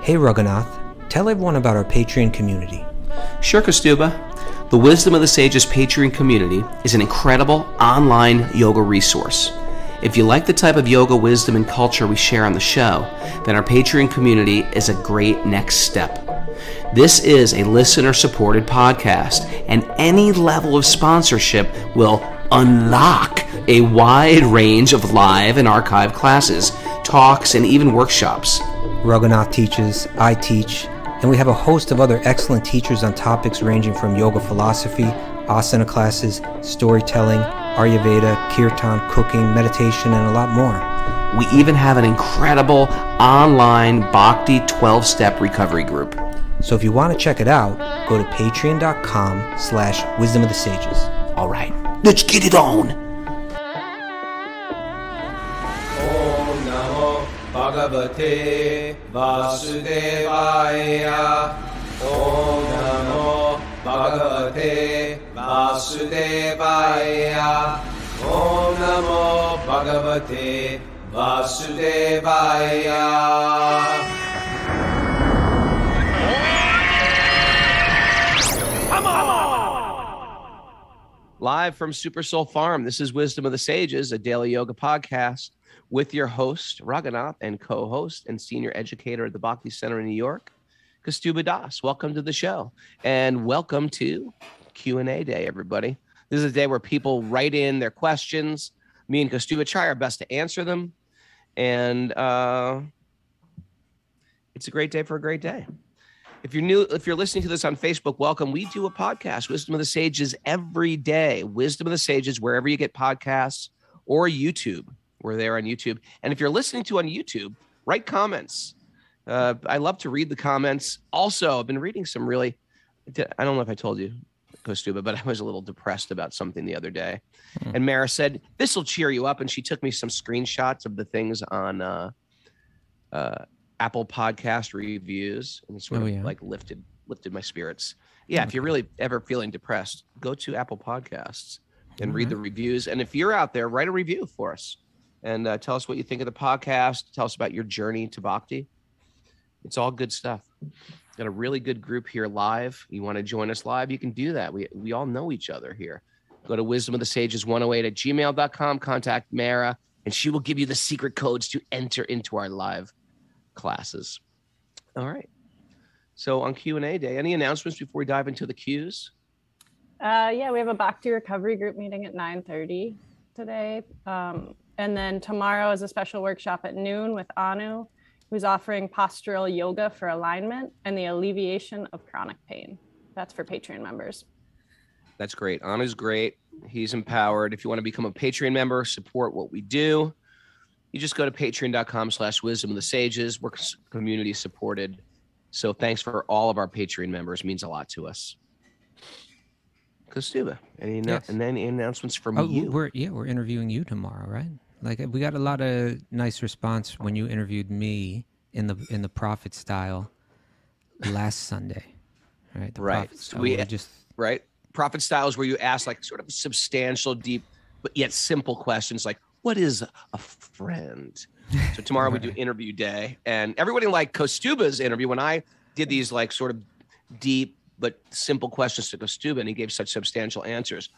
Hey Raghunath, tell everyone about our Patreon community. Sure, Kaustubha. The Wisdom of the Sages Patreon community is an incredible online yoga resource. If you like the type of yoga wisdom and culture we share on the show, then our Patreon community is a great next step. This is a listener-supported podcast, and any level of sponsorship will unlock a wide range of live and archived classes, talks, and even workshops. Raghunath teaches, I teach, and we have a host of other excellent teachers on topics ranging from yoga philosophy, asana classes, storytelling, Ayurveda, kirtan, cooking, meditation, and a lot more. We even have an incredible online Bhakti 12-step recovery group. So if you want to check it out, go to patreon.com/wisdom of the sages. All right, let's get it on. Om Namo Bhagavate Vasudevaya. Om Namo Bhagavate Vasudevaya. Om Namo Bhagavate Vasudevaya. Live from Super Soul Farm, this is Wisdom of the Sages, a daily yoga podcast with your host, Raghunath, and co-host and senior educator at the Bhakti Center in New York, Kaustubha Das. Welcome to the show, and welcome to Q&A Day, everybody. This is a day where people write in their questions. Me and Kaustubha try our best to answer them, and it's a great day for a great day. If you're listening to this on Facebook, welcome. We do a podcast, Wisdom of the Sages, every day. Wisdom of the Sages, wherever you get podcasts, or YouTube. We're there on YouTube. And if you're listening to on YouTube, write comments. I love to read the comments. Also, I've been reading some really, I don't know if I told you, Kaustubha, but I was a little depressed about something the other day. And Mara said, this will cheer you up. And she took me some screenshots of the things on Apple Podcast reviews, and sort of like lifted my spirits. Yeah, if you're really ever feeling depressed, go to Apple Podcasts and read the reviews. And if you're out there, write a review for us and tell us what you think of the podcast. Tell us about your journey to Bhakti. It's all good stuff. Got a really good group here live. You want to join us live? You can do that. We all know each other here. Go to wisdomofthesages108@gmail.com. Contact Mara, and she will give you the secret codes to enter into our live classes. All right. So on Q&A Day, any announcements before we dive into the Qs? Yeah, we have a Bhakti recovery group meeting at 9:30 today. And then tomorrow is a special workshop at noon with Anu, who's offering postural yoga for alignment and the alleviation of chronic pain. That's for Patreon members. That's great. Anu's great. He's empowered. If you want to become a Patreon member, support what we do, you just go to patreon.com/wisdom of the sages. We're community supported. So thanks for all of our Patreon members. It means a lot to us. Kaustubha, any announcements from you? We're interviewing you tomorrow, right? Like, we got a lot of nice response when you interviewed me in the prophet style last Sunday. Right. Prophet style. Prophet style is where you ask like sort of substantial, deep, but yet simple questions like, what is a friend? So tomorrow we do interview day, and everybody liked Kaustubha's interview when I did these like sort of deep but simple questions to Kaustubha, and he gave such substantial answers.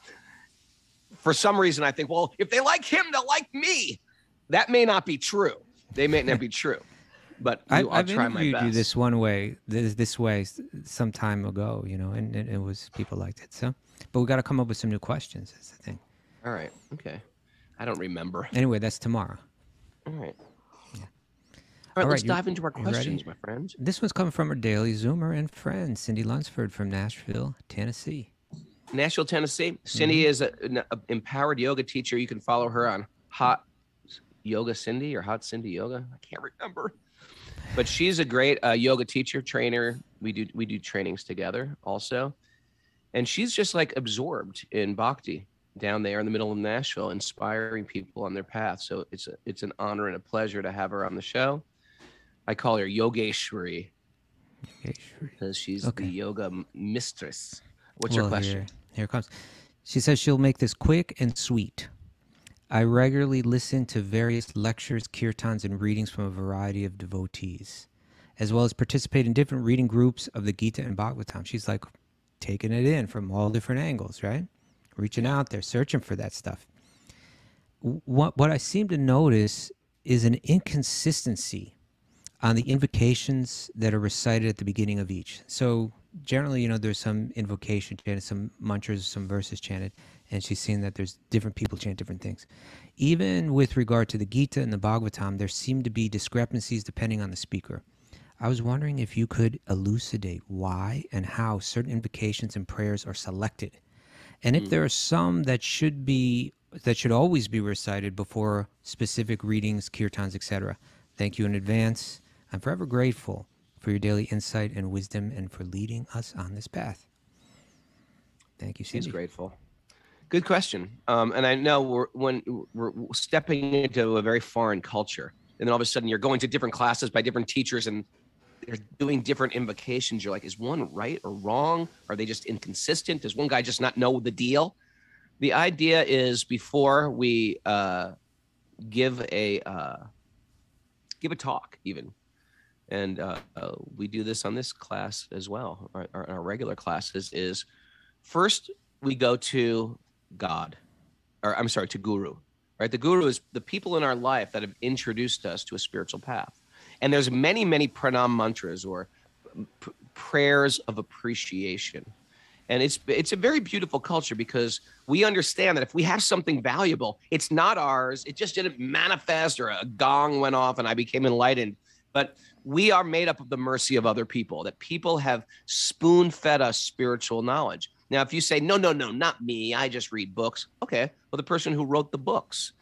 For some reason, I think, well, if they like him, they'll like me. That may not be true. They may not be true, but I'll try my best. You this way some time ago, and it was, people liked it. So, but we got to come up with some new questions. That's the thing. All right. Okay. I don't remember. Anyway, that's tomorrow. All right. Yeah. All right, let's dive into our questions, my friends. This one's coming from our daily Zoomer and friend, Cindy Lunsford from Nashville, Tennessee. Nashville, Tennessee. Cindy is an empowered yoga teacher. You can follow her on Hot Yoga Cindy or Hot Cindy Yoga. I can't remember. But she's a great yoga teacher, trainer. We do trainings together also. And she's just like absorbed in Bhakti down there in the middle of Nashville, inspiring people on their path. So it's an honor and a pleasure to have her on the show. I call her Yogeshwari because she's the yoga mistress. What's your question? Here it comes. She says she'll make this quick and sweet. I regularly listen to various lectures, kirtans, and readings from a variety of devotees. as well as participate in different reading groups of the Gita and Bhagavatam. She's like taking it in from all different angles, right? Reaching out there, searching for that stuff. What I seem to notice is an inconsistency on the invocations that are recited at the beginning of each. So generally, there's some invocation chanted, some mantras, some verses chanted, and she's seeing that there's different people chant different things. Even with regard to the Gita and the Bhagavatam, there seem to be discrepancies depending on the speaker. I was wondering if you could elucidate why and how certain invocations and prayers are selected, and if there are some that should always be recited before specific readings, kirtans, etc. Thank you in advance. I'm forever grateful for your daily insight and wisdom and for leading us on this path. Thank you, Cindy. He's grateful. Good question. And I know when we're stepping into a very foreign culture, and then all of a sudden you're going to different classes by different teachers and they're doing different invocations. You're like, is one right or wrong? Are they just inconsistent? Does one guy just not know the deal? The idea is before we give a talk even, and we do this on this class as well, our regular classes, is first we go to God, to Guru, right? The Guru is the people in our life that have introduced us to a spiritual path. And there's many, many pranam mantras or prayers of appreciation. And it's a very beautiful culture because we understand that if we have something valuable, it's not ours. It just didn't manifest or a gong went off and I became enlightened. But we are made up of the mercy of other people, that people have spoon-fed us spiritual knowledge. Now, if you say, no, not me, I just read books. Okay, well, the person who wrote the books,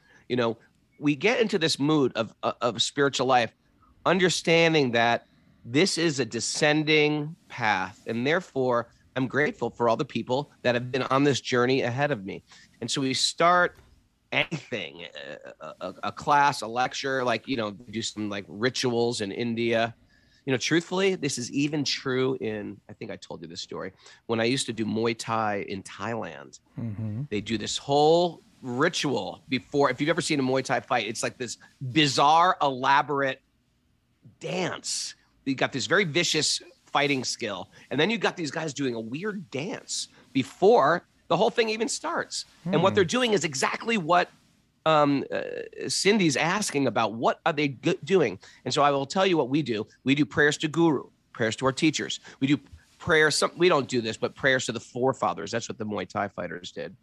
we get into this mood of spiritual life, understanding that this is a descending path, and therefore I'm grateful for all the people that have been on this journey ahead of me. And so we start anything, a class, a lecture, do some rituals in India. Truthfully, this is even true I think I told you this story. When I used to do Muay Thai in Thailand, they do this whole ritual before. If you've ever seen a Muay Thai fight, it's like this bizarre, elaborate dance. You got this very vicious fighting skill, and then you got these guys doing a weird dance before the whole thing even starts. And what they're doing is exactly what Cindy's asking about. What are they doing? And so I will tell you what we do. We do prayers to Guru, prayers to our teachers. We do prayers. We don't do this, but prayers to the forefathers. That's what the Muay Thai fighters did.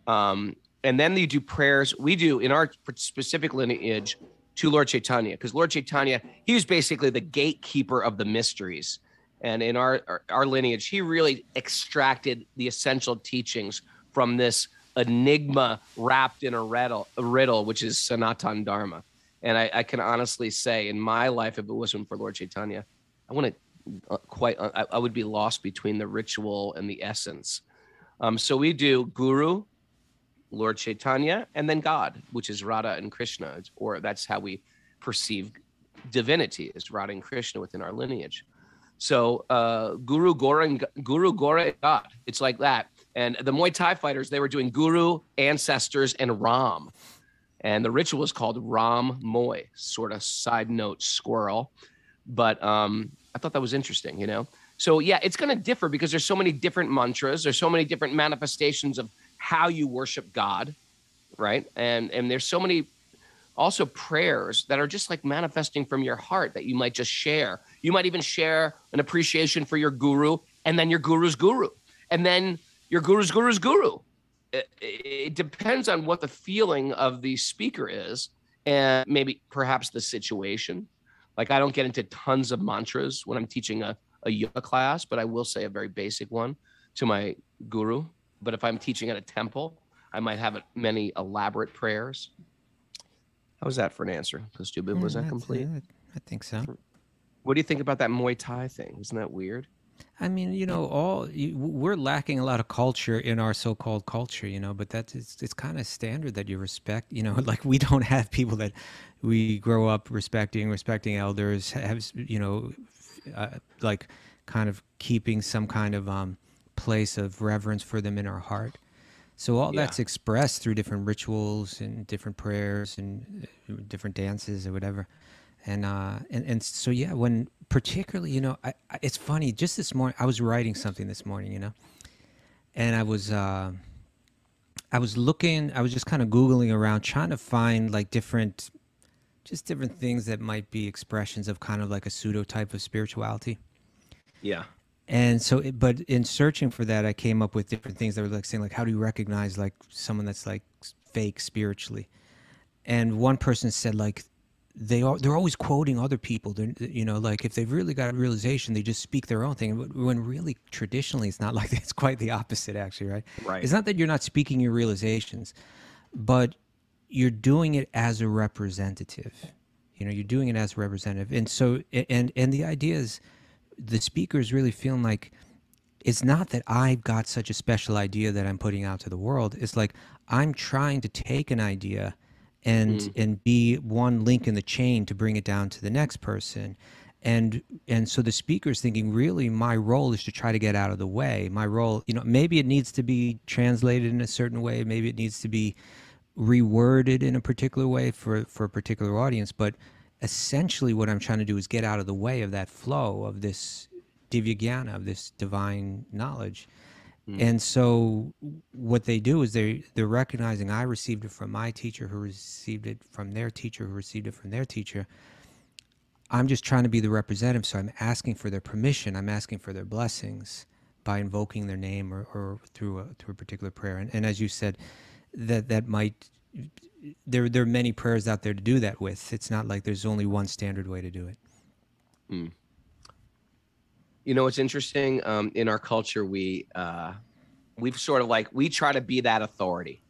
And then you do prayers. We do in our specific lineage to Lord Chaitanya, because Lord Chaitanya, he was basically the gatekeeper of the mysteries. And in our lineage, he really extracted the essential teachings from this enigma wrapped in a riddle, which is Sanatan Dharma. And I can honestly say, in my life, if it wasn't for Lord Chaitanya, I would be lost between the ritual and the essence. So we do Guru, Lord Chaitanya, and then God, which is Radha and Krishna, or that's how we perceive divinity, is Radha and Krishna within our lineage. So Guru, Gora, and God. It's like that. And the Muay Thai fighters, they were doing Guru, ancestors, and Ram. And the ritual is called Ram Moy, sort of side note squirrel. But I thought that was interesting, So yeah, it's going to differ because there's so many different mantras. There's so many different manifestations of how you worship God, right? And there's so many also prayers that are just like manifesting from your heart that you might just share. You might even share an appreciation for your guru, and then your guru's guru, and then your guru's guru's guru. It depends on what the feeling of the speaker is, and maybe perhaps the situation. Like, I don't get into tons of mantras when I'm teaching a yoga class, but I will say a very basic one to my guru. But if I'm teaching at a temple, I might have many elaborate prayers. How was that for an answer, Kaustubha? Was that complete? I think so. What do you think about that Muay Thai thing? Isn't that weird? I mean, we're lacking a lot of culture in our so-called culture, but it's kind of standard that you respect, like we don't have people that we grow up respecting elders, have, like kind of keeping some kind of place of reverence for them in our heart. So all that's expressed through different rituals and different prayers and different dances or whatever. And so yeah, when particularly, you know, it's funny. Just this morning, I was writing something this morning, you know, and I was looking. I was just kind of Googling around, trying to find like different things that might be expressions of kind of like a pseudo type of spirituality. Yeah. And so, but in searching for that, I came up with different things that were like saying, like, how do you recognize like someone that's like fake spiritually? And one person said, like, they're always quoting other people. They're, you know, like if they've really got a realization, they just speak their own thing. When really, traditionally, it's not like that. It's quite the opposite, actually, right? Right. It's not that you're not speaking your realizations, but you're doing it as a representative. You know, you're doing it as a representative. And so, and the idea is, the speaker is really feeling like it's not that I've got such a special idea that I'm putting out to the world. It's like I'm trying to take an idea and be one link in the chain to bring it down to the next person. And so the speaker's thinking, really, my role is to try to get out of the way. My role, you know, maybe it needs to be translated in a certain way. Maybe it needs to be reworded in a particular way for a particular audience. But essentially what I'm trying to do is get out of the way of that flow of this divya jnana, of this divine knowledge. And so what they do is they're recognizing, I received it from my teacher, who received it from their teacher, who received it from their teacher. I'm just trying to be the representative, so I'm asking for their permission. I'm asking for their blessings by invoking their name or through a particular prayer. And as you said, that might... There are many prayers out there to do that with. It's not like there's only one standard way to do it. You know, it's interesting. In our culture, we've sort of like, we try to be that authority.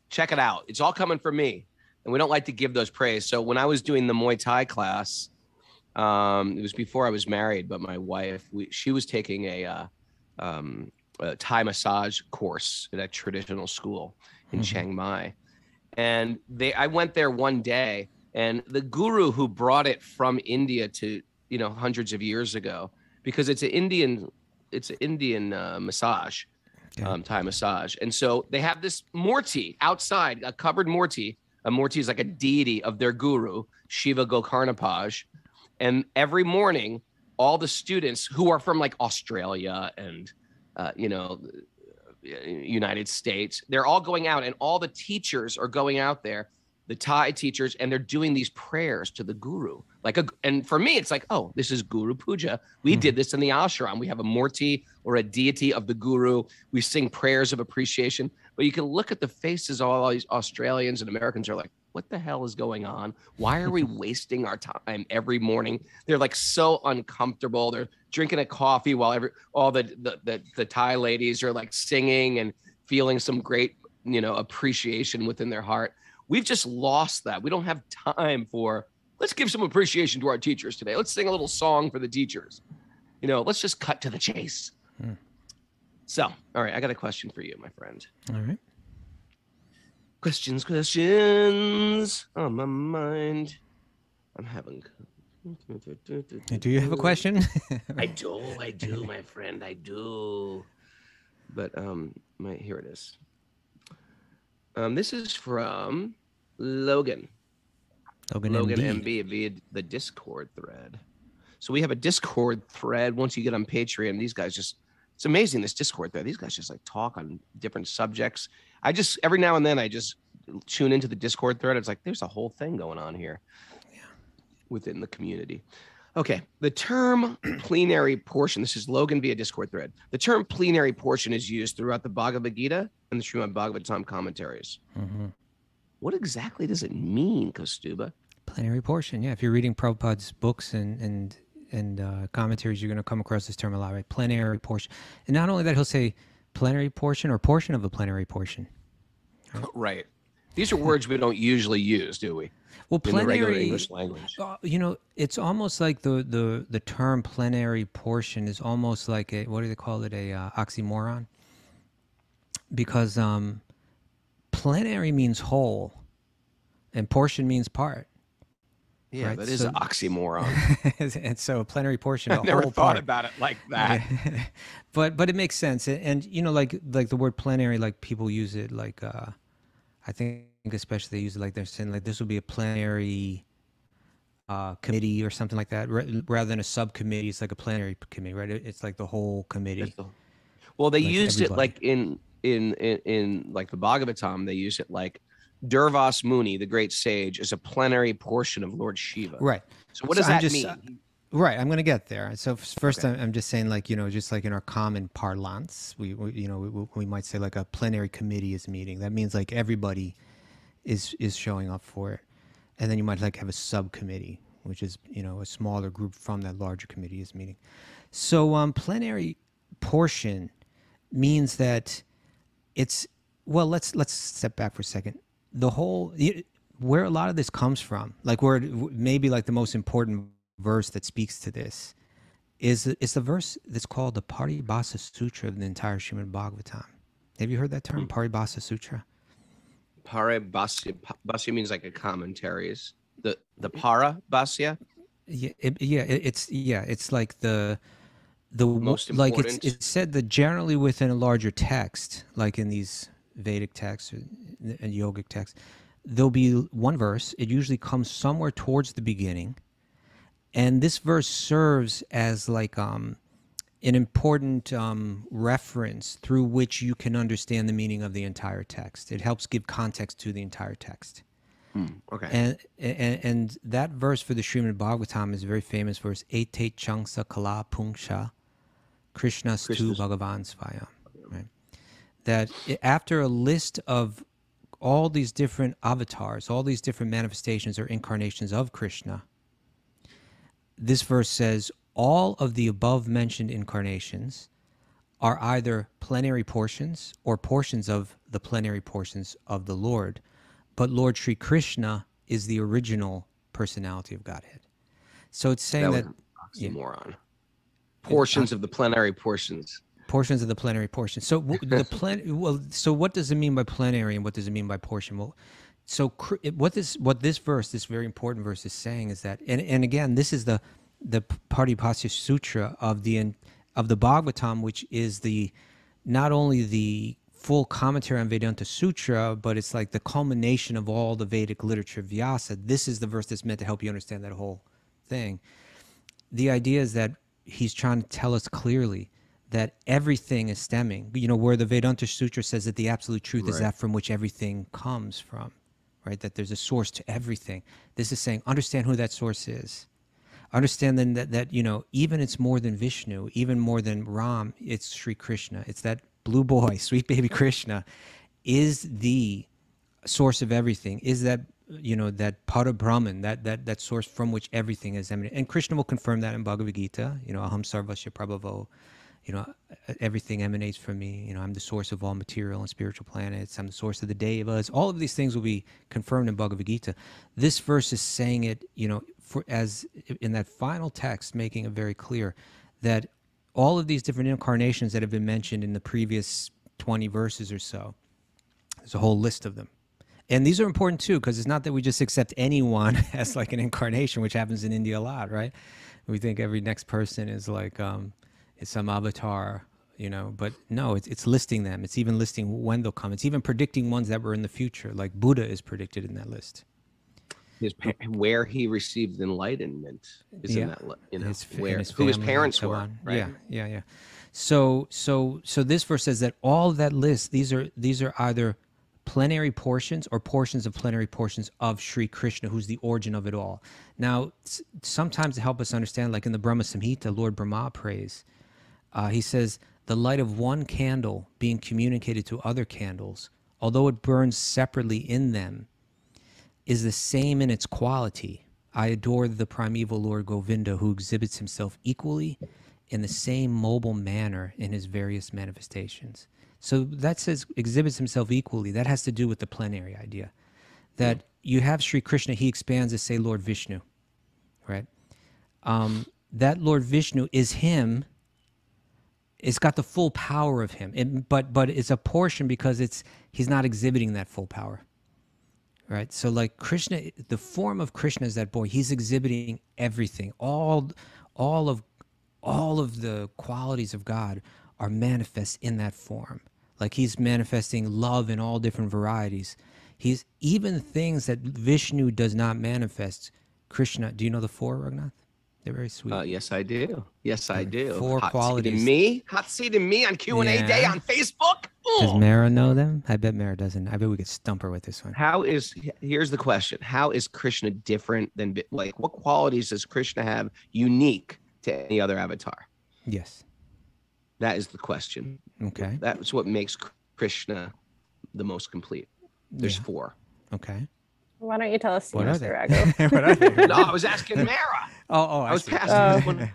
Check it out. It's all coming from me. And we don't like to give those praise. So when I was doing the Muay Thai class, it was before I was married, but my wife, she was taking a Thai massage course at a traditional school in Chiang Mai. And I went there one day, and the guru who brought it from India to, you know, hundreds of years ago, because it's an Indian massage, Thai massage. And so they have this Murti outside, a covered Murti. A Murti is like a deity of their guru, Shiva Gokarnapaj. And every morning, all the students who are from like Australia and, you know, United States, they're all going out, and all the teachers are going out there, the Thai teachers, and they're doing these prayers to the guru. And for me, it's like, oh, this is Guru Puja. We did this in the ashram. We have a Murti or a deity of the guru. We sing prayers of appreciation. But you can look at the faces of all these Australians and Americans are like, what the hell is going on? Why are we wasting our time every morning? They're like so uncomfortable. They're drinking a coffee while all the Thai ladies are like singing and feeling some great, you know, appreciation within their heart. We've just lost that. We don't have time for, let's give some appreciation to our teachers today. Let's sing a little song for the teachers. You know, let's just cut to the chase. So, all right, I got a question for you, my friend. All right. Questions on my mind. I'm having... Do you have a question? I do, my friend, I do. But here it is. This is from Logan MB via the Discord thread. So we have a Discord thread. Once you get on Patreon, these guys just, it's amazing, this Discord thread. These guys just like talk on different subjects. Every now and then I just tune into the Discord thread. It's like, there's a whole thing going on here within the community. Okay. The term plenary portion, this is Logan via Discord thread. The term plenary portion is used throughout the Bhagavad-gita and the Srimad Bhagavatam commentaries. What exactly does it mean, Kaustubha? Plenary portion. Yeah. If you're reading Prabhupada's books and commentaries, you're going to come across this term a lot, right? Plenary portion. And not only that, he'll say plenary portion or portion of a plenary portion. Right. These are words we don't usually use, do we? Well, plenary, in the regular English language. You know, it's almost like the term plenary portion is almost like a, what do they call it, a oxymoron? Because plenary means whole, and portion means part. Yeah, right? That is an oxymoron. And so a plenary portion, I never thought about it like that. Yeah. but it makes sense. And you know, like the word plenary, like people use it like I think especially they use it like they're saying like this will be a plenary committee or something like that, rather than a subcommittee. It's like a plenary committee, right? It's like the whole committee. Well, they like used everybody. it like in like the Bhagavatam. They use it like Durvas Muni, the great sage, is a plenary portion of Lord Shiva. Right. So what does that mean? Right, I'm going to get there. So first, okay. I'm just saying, like, just like in our common parlance, we might say like a plenary committee is meeting. That means like everybody is showing up for it, and then you might like have a subcommittee, which is a smaller group from that larger committee is meeting. So plenary portion means that it's let's step back for a second. The whole where a lot of this comes from, like where maybe like the most important verse that speaks to this is the verse that's called the Paribhasa Sutra of the entire Srimad Bhagavatam. Have you heard that term, Paribhasa Sutra? Paribhasya means like a commentaries. The Paribhasya? It's like the most important. Like it's said that generally within a larger text, like in these Vedic texts and yogic texts, there'll be one verse. It usually comes somewhere towards the beginning. And this verse serves as like an important reference through which you can understand the meaning of the entire text. It helps give context to the entire text. Okay. And that verse for the Srimad Bhagavatam is a very famous verse. Ete changsa kala pungsha Krishna stu Bhagavan svayam. Right? That after a list of all these different avatars, all these different manifestations or incarnations of Krishna, this verse says all of the above mentioned incarnations are either plenary portions or portions of the plenary portions of the Lord. But Lord Sri Krishna is the original personality of Godhead. So it's saying that oxymoron. Portions of the plenary portions. Portions of the plenary portions. So so what does it mean by plenary and what does it mean by portion? Well, so what this verse, this very important verse, is saying is that, and again, this is the Paribhasa Sutra of the Bhagavatam, which is not only the full commentary on Vedanta Sutra, but it's like the culmination of all the Vedic literature of Vyasa. This is the verse that's meant to help you understand that whole thing. The idea is that he's trying to tell us clearly that everything is stemming. Where the Vedanta Sutra says that the absolute truth is that from which everything comes from. Right, that there's a source to everything. This is saying, understand who that source is. Understand then that even it's more than Vishnu, even more than Ram, it's Sri Krishna. It's that blue boy, sweet baby Krishna, is the source of everything. Is that that Parabrahman, that source from which everything is emanated. And Krishna will confirm that in Bhagavad-gita. Aham sarvasya prabhavo. Everything emanates from me. I'm the source of all material and spiritual planets. I'm the source of the devas. All of these things will be confirmed in Bhagavad Gita. This verse is saying it, as in that final text, making it very clear that all of these different incarnations that have been mentioned in the previous 20 verses or so, there's a whole list of them. And these are important too, because it's not that we just accept anyone as like an incarnation, which happens in India a lot, right? We think every next person is like, it's some avatar, but no, it's listing them. It's even listing when they'll come. It's even predicting ones that were in the future, like Buddha is predicted in that list. Where he received enlightenment is in that, who his parents were. Right? Yeah. So this verse says that all of that list, these are either plenary portions or portions of plenary portions of Sri Krishna, who's the origin of it all. Now, sometimes to help us understand, like in the Brahma Samhita, Lord Brahma prays. He says, the light of one candle being communicated to other candles, although it burns separately in them, is the same in its quality. I adore the primeval Lord Govinda, who exhibits himself equally in the same mobile manner in his various manifestations. So that says exhibits himself equally. That has to do with the plenary idea. That you have Sri Krishna, he expands as, say, Lord Vishnu, right? That Lord Vishnu is him. It's got the full power of him, but it's a portion because he's not exhibiting that full power, right? So like Krishna, the form of Krishna is that boy. He's exhibiting everything. All of the qualities of God are manifest in that form. Like he's manifesting love in all different varieties. He's even things that Vishnu does not manifest. Krishna. Do you know the four, Raghunath? They're very sweet. Yes, I do. Yes, I do. Four Hot qualities. Seat in me. Hot seat in me on Q&A day on Facebook. Does Mara know them? I bet Mara doesn't. I bet we could stump her with this one. Here's the question. How is Krishna different than, like, what qualities does Krishna have unique to any other avatar? Yes. That is the question. Okay. That's what makes Krishna the most complete. There's four. Okay. Why don't you tell us, What are they? Mr. What are they? No, I was asking Mara. I was see. passing this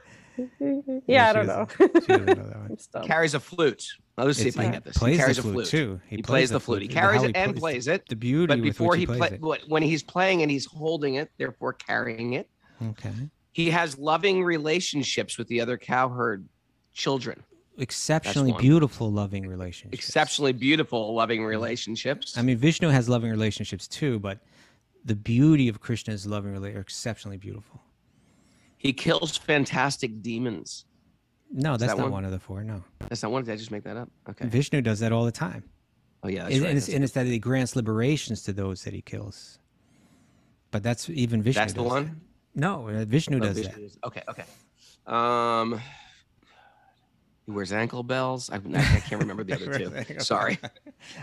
one. Yeah, I don't know. She doesn't know that one. I'm stumped. Carries a flute. Let's see if I can get this. He Plays carries the a flute too. He plays the flute. He How carries it and plays it. The beauty But with before which he plays it. when he's playing and he's holding it, therefore carrying it, Okay. he has loving relationships with the other cowherd children. Exceptionally one. beautiful, loving relationships. Exceptionally beautiful, loving relationships. I mean, Vishnu has loving relationships too, but the beauty of Krishna's loving relationships are exceptionally beautiful. He kills fantastic demons. No, that's that not one? one of the four. No, That's not one. Did I just make that up? Okay. Vishnu does that all the time. Oh yeah, that's And, right. and it's that he grants liberations to those that he kills. But that's even Vishnu. That's the does one. that. No, Vishnu Oh, does Vishnu that. is- Okay. He wears ankle bells. I can't remember the other two. Sorry.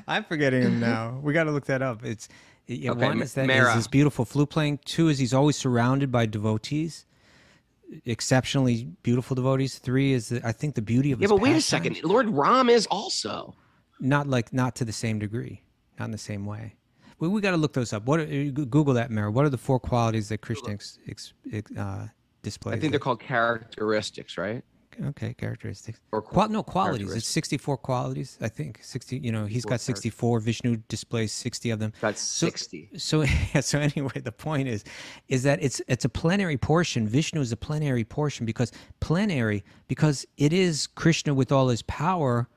I'm forgetting him now. We got to look that up. It's Okay, one is that Mara. is this beautiful flute playing. Two is he's always surrounded by devotees, exceptionally beautiful devotees. Three is I think the beauty of Yeah, his but wait a pastimes. second. Lord Ram is also. Not to the same degree, not in the same way. We got to look those up. Google that, Mara. What are the four qualities that Krishna displays? I think they're called characteristics, right? Okay, characteristics. Or No, qualities. It's characteristics. 64 qualities, I think. 60. He's got 64. Vishnu displays 60 of them. That's 60. So anyway, the point is that it's a plenary portion. Vishnu is a plenary portion because it is Krishna with all his power,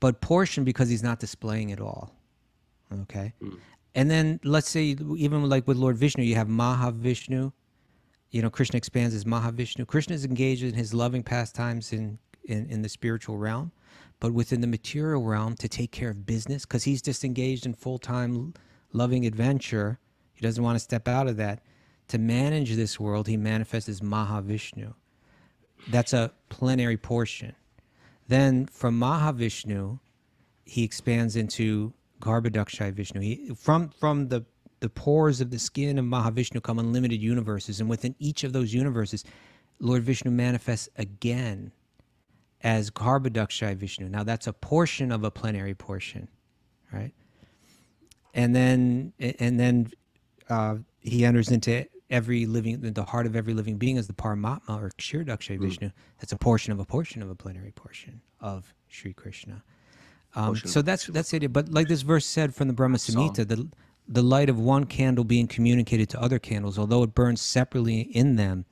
but portion because he's not displaying it all. Okay, and then let's say even like with Lord Vishnu, you have Mahavishnu. Krishna expands as Mahavishnu. Krishna is engaged in his loving pastimes in the spiritual realm, but within the material realm to take care of business because he's just engaged in full-time loving adventure. He doesn't want to step out of that. To manage this world, he manifests as Mahavishnu. That's a plenary portion. Then from Mahavishnu, he expands into Garbhodakshaya Vishnu. From the pores of the skin of Mahavishnu come unlimited universes, and within each of those universes, Lord Vishnu manifests again as Garbhodakshaya Vishnu. Now that's a portion of a plenary portion, right? And then he enters into the heart of every living being as the Paramatma or Kshirodakshaya Vishnu. That's a portion of a plenary portion of Sri Krishna. So that's the idea. But like this verse said from the Brahma Samhita, the light of one candle being communicated to other candles, although it burns separately in them,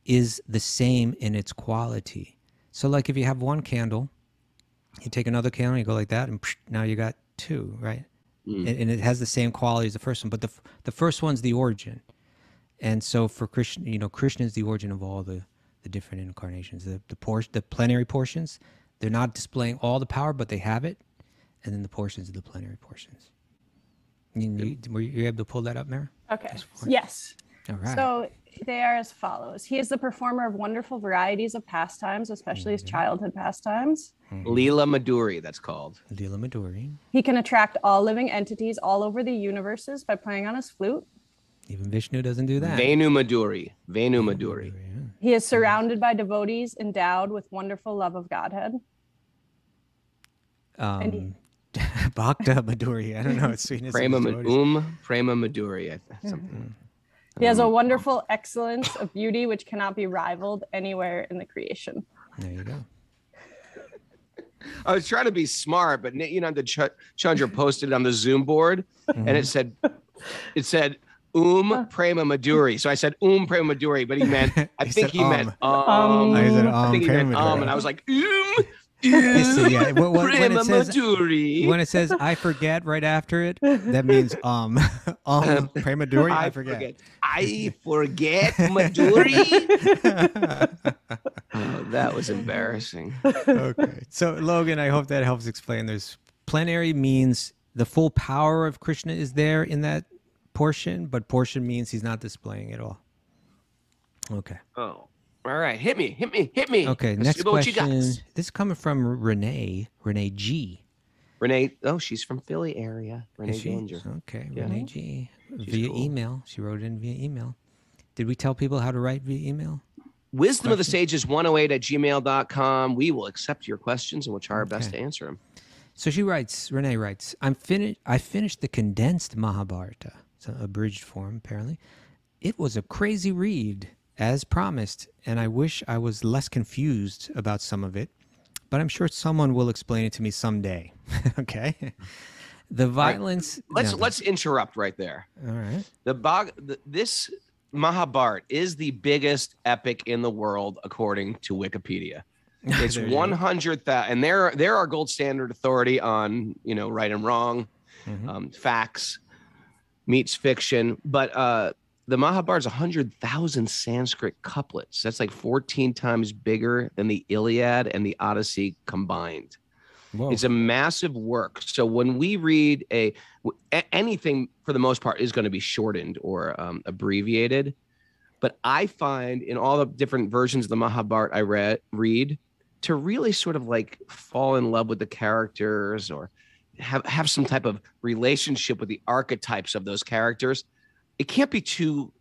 is the same in its quality. So like if you have one candle, you take another candle, you go like that, and now you got two, right? And it has the same quality as the first one, but the first one's the origin. And so for Krishna, Krishna is the origin of all the different incarnations. The plenary portions, they're not displaying all the power, but they have it. And then the portions of the plenary portions. Were you able to pull that up, Mara? Okay. Yes. All right. So they are as follows. He is the performer of wonderful varieties of pastimes, especially his childhood pastimes. Leela Madhuri, that's called. Leela Madhuri. He can attract all living entities all over the universes by playing on his flute. Even Vishnu doesn't do that. Venu Madhuri. Yeah. He is surrounded by devotees endowed with wonderful love of Godhead. Bhakta Madhuri. I don't know. It's sweetness. Prema Madhuri. Something. He has a wonderful excellence of beauty which cannot be rivaled anywhere in the creation. There you go. I was trying to be smart, but the Chandra posted on the Zoom board, and it said Prema Madhuri. So I said Prema Madhuri, but he meant I think he meant I said I think he meant Prema Madhuri. and I was like Yeah, when it says I forget right after it, that means Prema Madhuri. I forget. I forget Madhuri. Oh, that was embarrassing. Okay, so Logan, I hope that helps explain. There's plenary means the full power of Krishna is there in that portion, but portion means he's not displaying it all. Okay. Oh, all right. Hit me. Okay, Let's next see what you got. question. This is coming from Renee G. Renee, oh, she's from Philly area. Renee Is she? Danger. Okay, Yeah. Renee G. She's Via cool. email. She wrote it in via email. Did we tell people how to write via email? Wisdom of the Sages 108@gmail.com. We will accept your questions and we'll try our best Okay. to answer them. So Renee writes, I finished the condensed Mahabharata. It's an abridged form, apparently. It was a crazy read, as promised, and I wish I was less confused about some of it, but I'm sure someone will explain it to me someday. Okay? The violence... Let's interrupt right there. All right. This Mahabharata is the biggest epic in the world, according to Wikipedia. It's 100,000, and they're our gold standard authority on, right and wrong, facts meets fiction. But the Mahabharata is 100,000 Sanskrit couplets. That's like 14 times bigger than the Iliad and the Odyssey combined. Whoa. It's a massive work. So when we read anything, for the most part, is going to be shortened or abbreviated. But I find in all the different versions of the Mahabharata I read, to really sort of like fall in love with the characters or have some type of relationship with the archetypes of those characters, it can't be too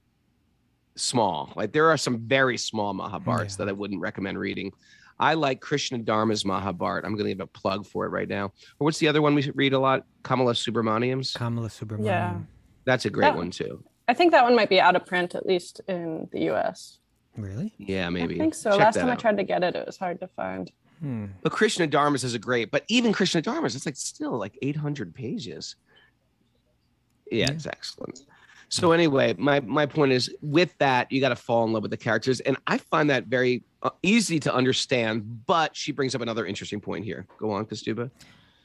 small. Like there are some very small Mahabharats that I wouldn't recommend reading. I like Krishna Dharma's Mahabharata. I'm going to give a plug for it right now. Or what's the other one we read a lot? Kamala Subramaniam's. Kamala Subramaniam. Yeah. That's a great one too. I think that one might be out of print, at least in the US. Really? Yeah, maybe. I think so. Check Last that time I out. tried to get it, it was hard to find. But Krishna Dharma's is a great, but even Krishna Dharma's, it's like still like 800 pages. Yeah, it's excellent. So anyway, my point is, with that, you got to fall in love with the characters. And I find that very easy to understand, but she brings up another interesting point here. Go on, Kaustubha.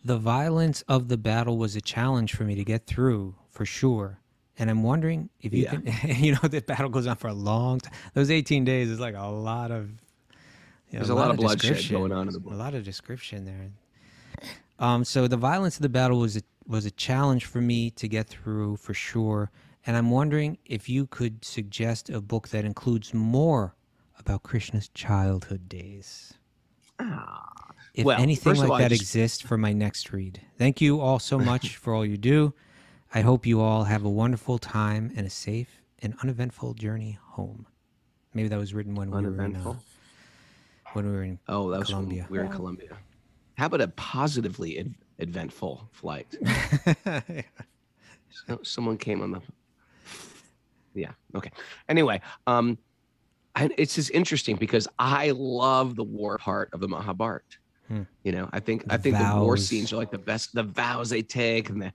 The violence of the battle was a challenge for me to get through, for sure. And I'm wondering if you can, the battle goes on for a long time. Those 18 days is like a lot of, there's a lot of bloodshed going on in the book. A lot of description there. So the violence of the battle was a challenge for me to get through, for sure. And I'm wondering if you could suggest a book that includes more about Krishna's childhood days. If anything like that exists for my next read. Thank you all so much for all you do. I hope you all have a wonderful time and a safe and uneventful journey home. Maybe that was written when we were in Colombia. We were in Colombia. How about a positively eventful flight? So someone came on the... Yeah. Okay. Anyway, it's just interesting because I love the war part of the Mahabharata. I think the war scenes are like the best. The vows they take and the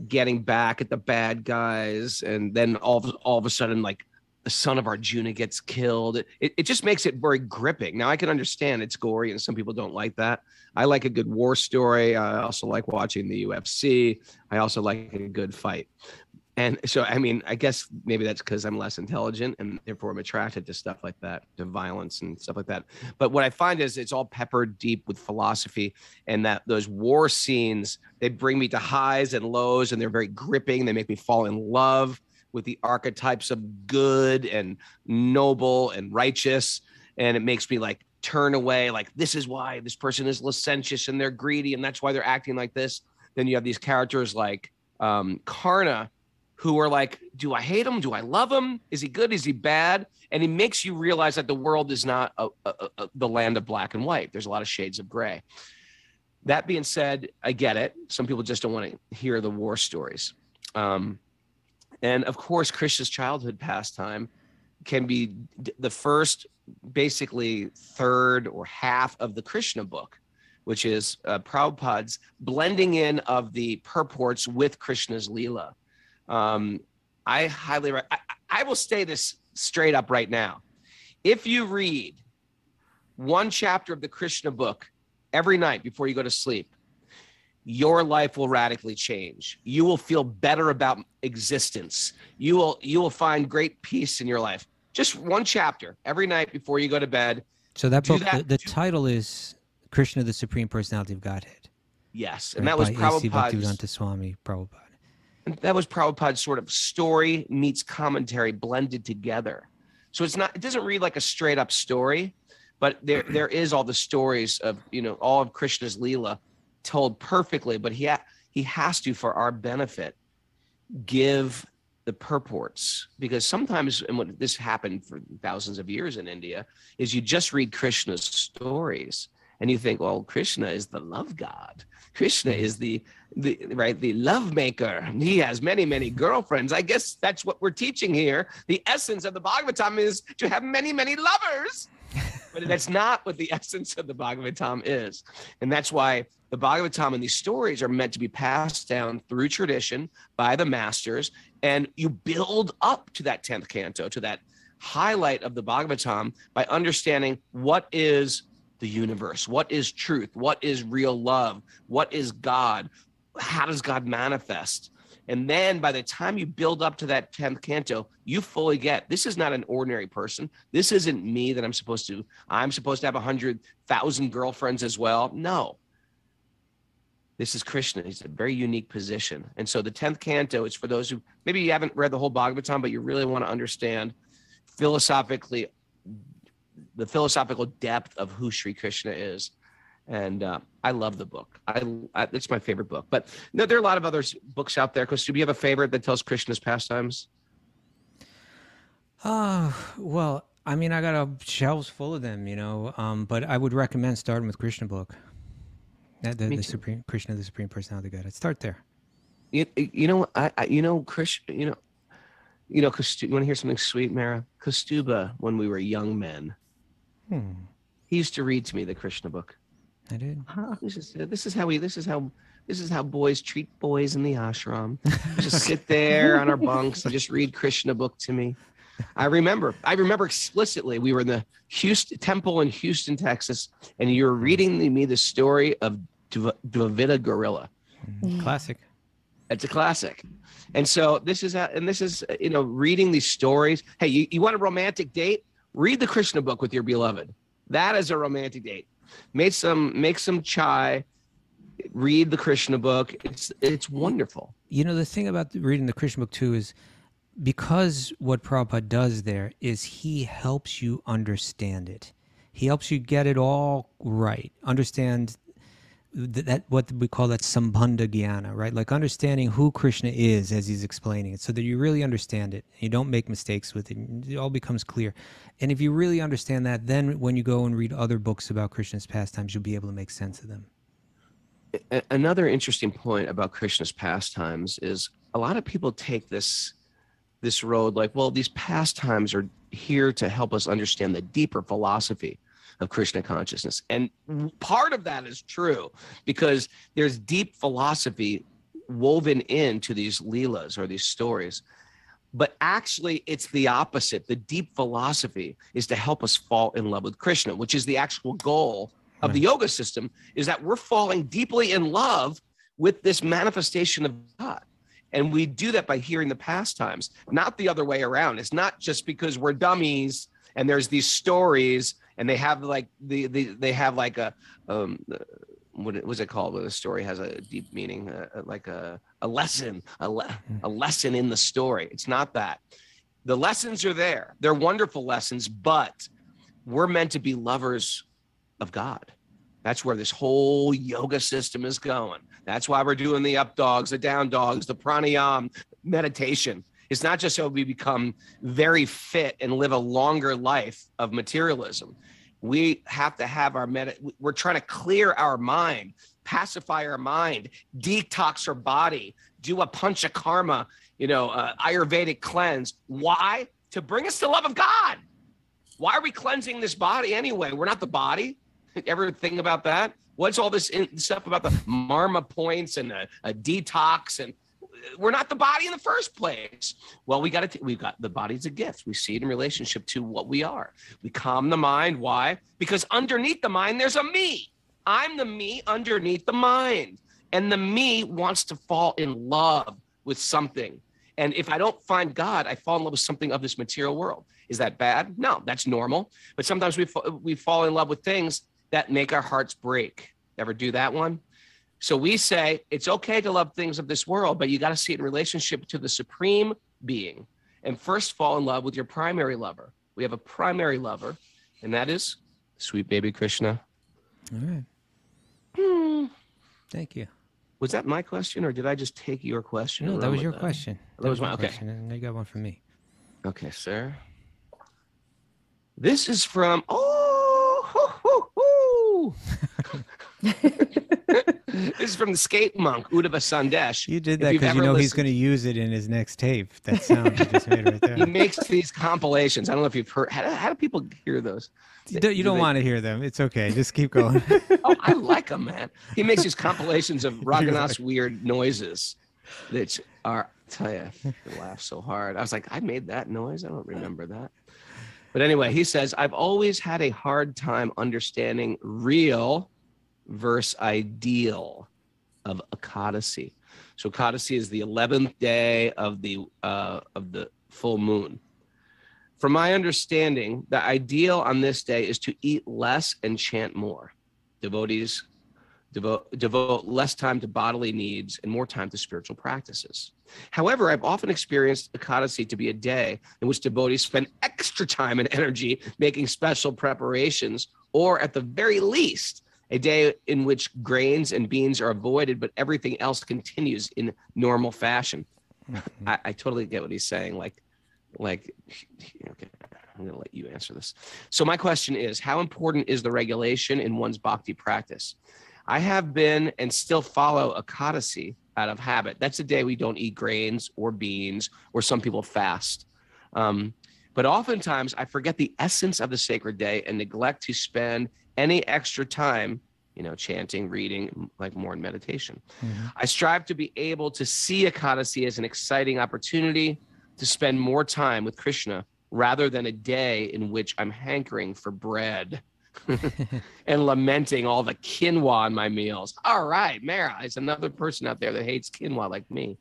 getting back at the bad guys, and then all of a sudden, like the son of Arjuna gets killed. It just makes it very gripping. Now I can understand it's gory and some people don't like that. I like a good war story. I also like watching the UFC. I also like a good fight. And so, I mean, I guess maybe that's because I'm less intelligent and therefore I'm attracted to stuff like that, to violence and stuff like that. But what I find is it's all peppered deep with philosophy, and that those war scenes, they bring me to highs and lows, and they're very gripping. They make me fall in love with the archetypes of good and noble and righteous. And it makes me like turn away, like this is why this person is licentious and they're greedy, and that's why they're acting like this. Then you have these characters like Karna, who are like, do I hate him? Do I love him? Is he good? Is he bad? And he makes you realize that the world is not the land of black and white. There's a lot of shades of gray. That being said, I get it. Some people just don't want to hear the war stories. And of course, Krishna's childhood pastime can be the first, basically third or half of the Krishna book, which is Prabhupada's blending in of the purports with Krishna's Leela. I highly, I will say this straight up right now. If you read one chapter of the Krishna book every night before you go to sleep, your life will radically change. You will feel better about existence. You will find great peace in your life. Just one chapter every night before you go to bed. So that book, the title is Krishna, the Supreme Personality of Godhead. Yes, and that was Prabhupada's. Prabhupada. That was Prabhupada's sort of story meets commentary blended together. So it doesn't read like a straight up story, but there is all the stories of, all of Krishna's Leela told perfectly, but he has to, for our benefit, give the purports, because sometimes, and what this happened for thousands of years in India, is you just read Krishna's stories and you think, well, Krishna is the love god. Krishna is the love maker. He has many, many girlfriends. I guess that's what we're teaching here. The essence of the Bhagavatam is to have many, many lovers. But that's not what the essence of the Bhagavatam is. And that's why the Bhagavatam and these stories are meant to be passed down through tradition by the masters. And you build up to that 10th canto, to that highlight of the Bhagavatam, by understanding what is the universe, what is truth, what is real love, what is God, how does God manifest? And then by the time you build up to that 10th canto, you fully get, this is not an ordinary person. This isn't me that I'm supposed to have 100,000 girlfriends as well. No. This is Krishna. He's a very unique position. And so the 10th canto is for those who, maybe you haven't read the whole Bhagavatam, but you really want to understand philosophically, the philosophical depth of who Sri Krishna is. And I love the book. It's my favorite book. But no, there are a lot of other books out there. Kaustubha, do you have a favorite that tells Krishna's pastimes? Well, I mean, I got a shelves full of them, but I would recommend starting with Krishna book. The Supreme Krishna, the Supreme Personality God. I'd start there. Krishna, Kaustubha, you want to hear something sweet, Mara? Kaustubha, when we were young men, he used to read to me the Krishna book. I did. This is how boys treat boys in the ashram. Just sit there on our bunks and just read Krishna book to me. I remember explicitly, we were in the temple in Houston, Texas, and you were reading me the story of Dvavida Gorilla. Classic. It's a classic. And so this is reading these stories. Hey, you want a romantic date? Read the Krishna book with your beloved. That is a romantic date. Make some chai, read the Krishna book. It's wonderful. The thing about reading the Krishna book too is, because what Prabhupada does there is he helps you understand it. He helps you get it all right. Understand that what we call that sambandha jnana, right? Like understanding who Krishna is as he's explaining it, so that you really understand it. You don't make mistakes with it. It all becomes clear. And if you really understand that, then when you go and read other books about Krishna's pastimes, you'll be able to make sense of them. Another interesting point about Krishna's pastimes is a lot of people take this road like, well, these pastimes are here to help us understand the deeper philosophy of Krishna consciousness. And part of that is true, because there's deep philosophy woven into these leelas or these stories. But actually, it's the opposite. The deep philosophy is to help us fall in love with Krishna, which is the actual goal of the yoga system, is that we're falling deeply in love with this manifestation of God. And we do that by hearing the pastimes, not the other way around. It's not just because we're dummies and there's these stories and they have like they have like a what was it called? Where the story has a deep meaning, like a lesson, a lesson in the story. It's not that. The lessons are there. They're wonderful lessons, but we're meant to be lovers of God. That's where this whole yoga system is going. That's why we're doing the up dogs, the down dogs, the pranayama, meditation. It's not just so we become very fit and live a longer life of materialism. We have to have we're trying to clear our mind, pacify our mind, detox our body, do a panchakarma, Ayurvedic cleanse. Why? To bring us to the love of God. Why are we cleansing this body anyway? We're not the body. Ever think about that? What's all this stuff about the marma points and a detox? And we're not the body in the first place. Well, we've got the body's a gift. We see it in relationship to what we are. We calm the mind. Why? Because underneath the mind, there's a me. I'm the me underneath the mind. And the me wants to fall in love with something. And if I don't find God, I fall in love with something of this material world. Is that bad? No, that's normal. But sometimes we fall in love with things that make our hearts break. Ever do that one? So we say it's okay to love things of this world, but you got to see it in relationship to the supreme being. And first fall in love with your primary lover, we have a primary lover, and that is sweet baby Krishna. All right. Thank you. Was that my question, or did I just take your question? No, that was your question. That was my your question, okay. And you got one from me. Okay, sir. This is from this is from the skate monk Uddhava Sandesh. You did that because you know he's going to use it in his next tape. That sound you just made right there. He makes these compilations. I don't know if you've heard. How do people hear those? You don't want to hear them. It's okay. Just keep going. Oh, I like them, man. He makes these compilations of Raghunath's weird noises that are, I tell you, I laugh so hard. I was like, I made that noise. I don't remember that. But anyway, he says, I've always had a hard time understanding real versus ideal of Ekadashi. So Ekadashi is the 11th day of the full moon. From my understanding, the ideal on this day is to eat less and chant more. Devotees devote less time to bodily needs and more time to spiritual practices. However, I've often experienced Ekadashi to be a day in which devotees spend extra time and energy making special preparations, or at the very least, a day in which grains and beans are avoided, but everything else continues in normal fashion. I totally get what he's saying. Like, okay, I'm going to let you answer this. So my question is, how important is the regulation in one's bhakti practice? I have been and still follow Ekadashi out of habit. That's a day we don't eat grains or beans, or some people fast. But oftentimes I forget the essence of the sacred day and neglect to spend any extra time, chanting, reading, like more in meditation. Mm-hmm. I strive to be able to see Ekadashi as an exciting opportunity to spend more time with Krishna rather than a day in which I'm hankering for bread and lamenting all the quinoa in my meals. All right, Mara is another person out there that hates quinoa like me.